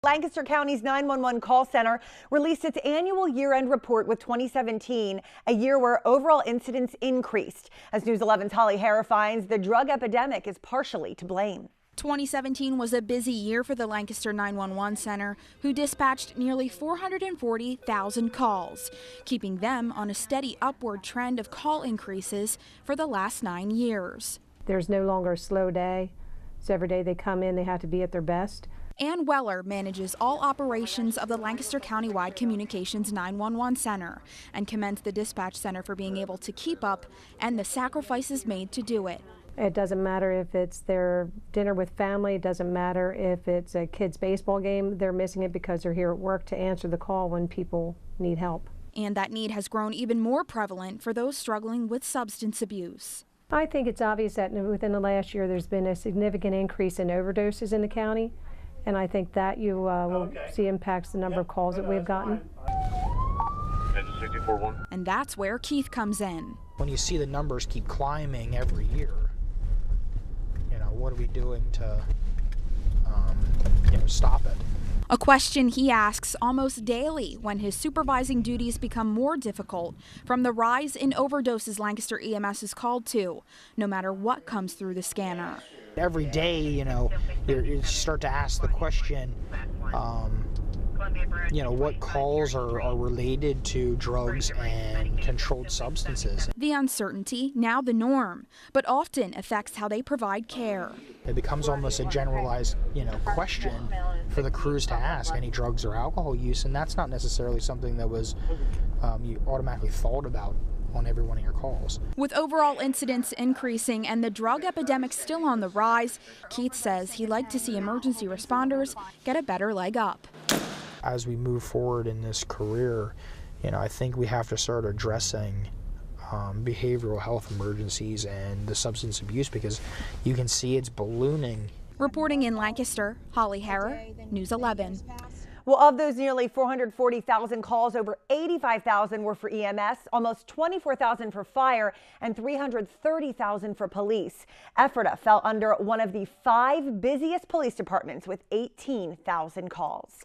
Lancaster County's 911 call center released its annual year-end report with 2017, a year where overall incidents increased. As News 11's Holly Harra finds, the drug epidemic is partially to blame. 2017 was a busy year for the Lancaster 911 Center, who dispatched nearly 440,000 calls, keeping them on a steady upward trend of call increases for the last 9 years. There's no longer a slow day, so every day they come in, they have to be at their best. Ann Weller manages all operations of the Lancaster County-Wide Communications 911 Center and commends the dispatch center for being able to keep up and the sacrifices made to do it. It doesn't matter if it's their dinner with family, it doesn't matter if it's a kid's baseball game, they're missing it because they're here at work to answer the call when people need help. And that need has grown even more prevalent for those struggling with substance abuse. I think it's obvious that within the last year there's been a significant increase in overdoses in the county, and I think that you will see impacts the number of calls that we've gotten. And that's where Keith comes in. When you see the numbers keep climbing every year, what are we doing to stop it? A question he asks almost daily when his supervising duties become more difficult from the rise in overdoses Lancaster EMS is called to, no matter what comes through the scanner. Every day, you start to ask the question, what calls are related to drugs and controlled substances. The uncertainty, now the norm, but often affects how they provide care. It becomes almost a generalized, question for the crews to ask, any drugs or alcohol use, and that's not necessarily something that was you automatically thought about on every one of your calls. With overall incidents increasing and the drug epidemic still on the rise, Keith says he'd like to see emergency responders get a better leg up. As we move forward in this career, I think we have to start addressing behavioral health emergencies and the substance abuse, because you can see it's ballooning. Reporting in Lancaster, Holly Harra, News 11. Well, of those nearly 440,000 calls, over 85,000 were for EMS, almost 24,000 for fire, and 330,000 for police. Ephrata fell under one of the 5 busiest police departments with 18,000 calls.